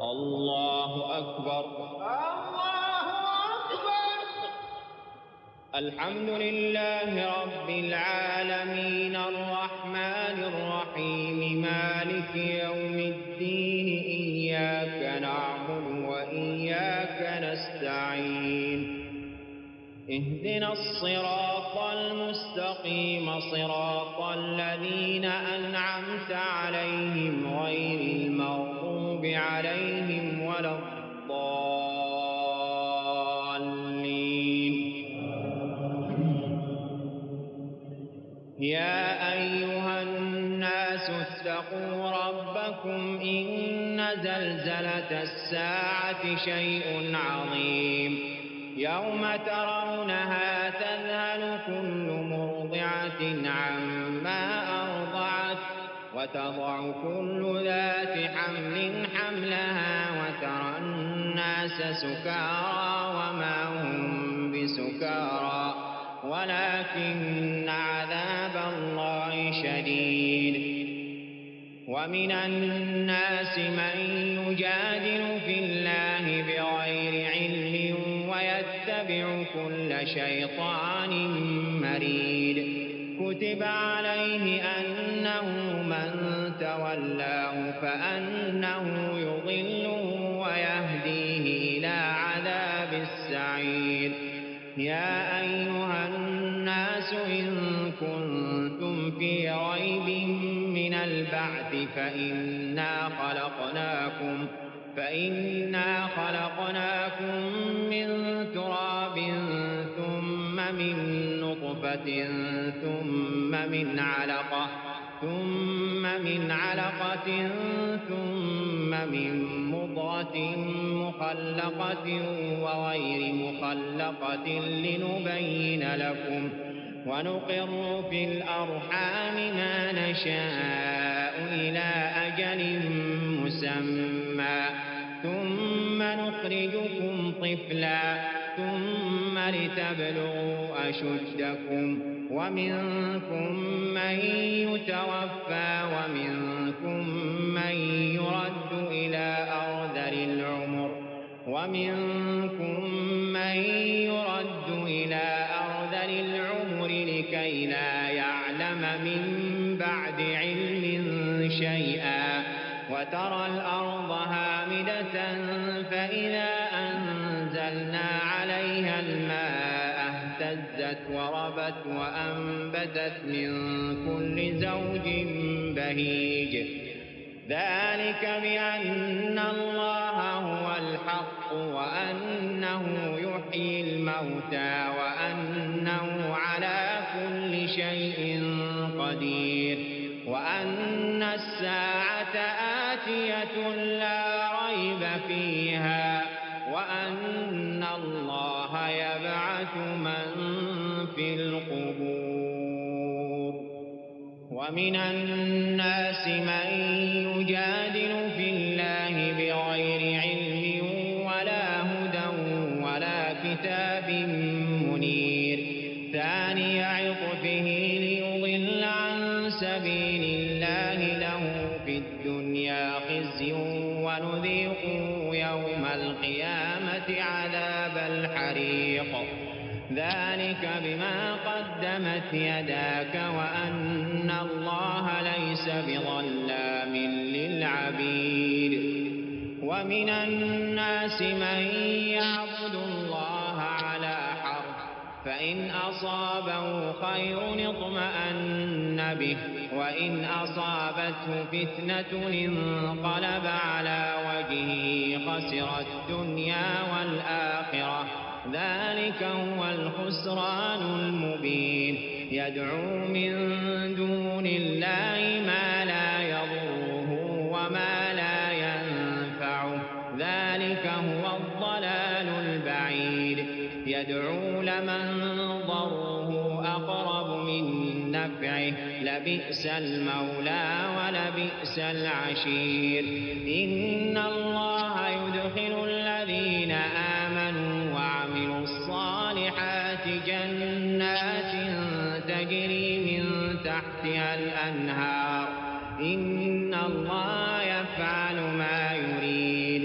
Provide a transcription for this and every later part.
الله أكبر. الله أكبر. الحمد لله رب العالمين الرحمن الرحيم مالك يوم الدين إياك نعبد وإياك نستعين اهدنا الصراط المستقيم صراط الذين أنعمت عليهم غير المغضوب عليهم ولا الضالين. يا أيها الناس اتقوا ربكم إن زلزلة الساعة شيء عظيم يوم ترونها تذهل كل مرضعة عما أرضعت وتضع كل ذات حمل حملها وترى الناس سكارى وما هم بسكارى ولكن عذاب الله شديد. ومن الناس من يجادل في الله بغير علم ويتبع كل شيطان مريد. كتب عليه أنه من تولاه فأنه يضله ويهديه إلى عذاب السعير. يا أيها الناس إن كنتم في ريب من البعث فإنا خلقناكم من تراب ثم من نطفة ثم من علقة ثم من مضغة مخلقة وغير مخلقة لنبين لكم ونقر في الأرحام ما نشاء إلى أجل مسمى ثم نخرجكم طفلا ثم لتبلغوا أشدكم ومنكم من يتوفى ومنكم من يرد إلى أرذل العمر لكي لا يعلم من بعد علم شيئا. وترى الأرض هامدة فإذا أنزلنا عليها الماء اهتزت وربت وأنبتت من كل زوج بهيج. ذلك بأن الله هو الحق وأنه يحيي الموتى وأنه على كل شيء قدير وأن الساعة آتية لا ريب فيها وأن الله يبعث من في القبور. ومن الناس من يجادل في الله بغير علم ولا هدى ولا كتاب منير. ثاني عطفه ليضل عن سبيل الله له في الدنيا خزي ونذيقه يوم القيامة عذاب الحريق. ذلك بما قدمت يداك وأن الله ليس بظلام للعبيد. ومن الناس من يعبد الله على حرف فإن أصابه خير اطمأن به وإن أصابته فتنة انقلب على وجهه خسر الدنيا والآخرة. ذلك هو الخسران المبين. يدعو من دون الله ما لا يضره وما لا ينفعه. ذلك هو الضلال البعيد. يدعو لمن ضره أقرب من نفعه لبئس المولى ولبئس العشير. إن الله يدخل الذين آمنوا وعملوا الصالحات جنات تجري من تحتها الأنهار. إن الله يفعل ما يريد.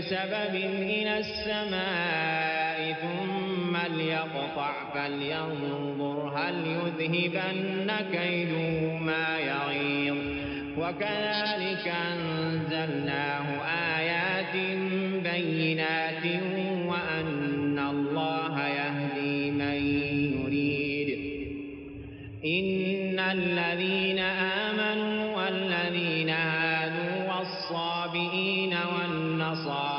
بسبب إلى السماء ثم ليقطع فلينظر هل يذهبن كيده ما يغيظ وكذلك أنزلناه آيات بينات وأن الله يهدي من يريد إن الذين آمنوا والذين هادوا والصابئين والنصارى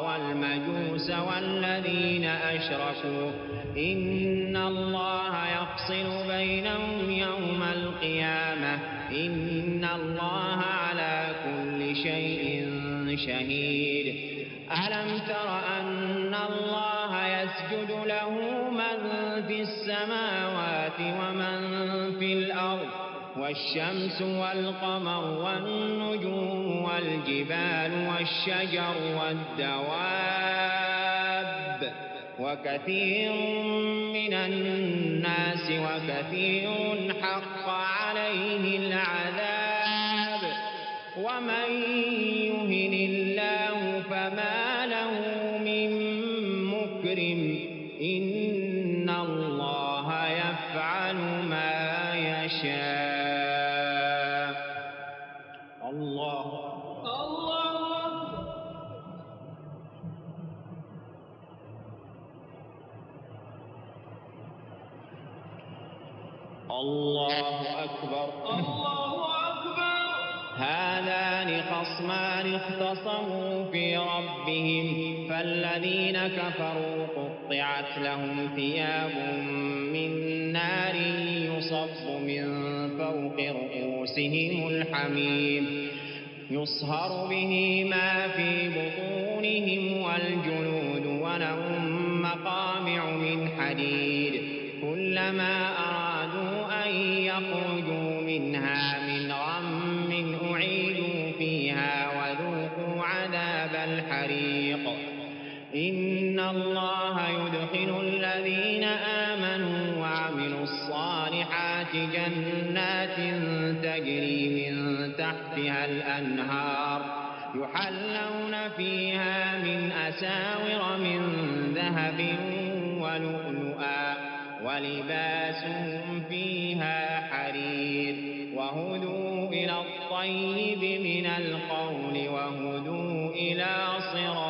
والمجوس والذين أشركوا إن الله يفصل بينهم يوم القيامة إن الله على كل شيء شهيد ألم تر أن الله يسجد له من في السماوات ومن في الأرض والشمس والقمر والنجوم والجبال والشجر والدواب وكثير من الناس وكثير حق عليه العذاب ومن يهن الله فما له من مكرم إن الله يفعل ما يشاء الله أكبر هذان خصمان اختصموا في ربهم فالذين كفروا قطعت لهم ثياب من نار يصب من فوق رؤوسهم الحميم يصهر به ما في بطونهم والجلود ولهم مقامع من حديد كلما أرادوا أن يخرجوا منها من غم أعيدوا فيها وذوقوا عذاب الحريق إن الله يدخل الذين آمنوا وعملوا الصالحات جنات تجري من تحتها الأنهار يحلون فيها من أساور من ذهب ولؤلؤا ولباسهم فيها حرير وهدوا إلى الطيب من القول وهدوا إلى صراط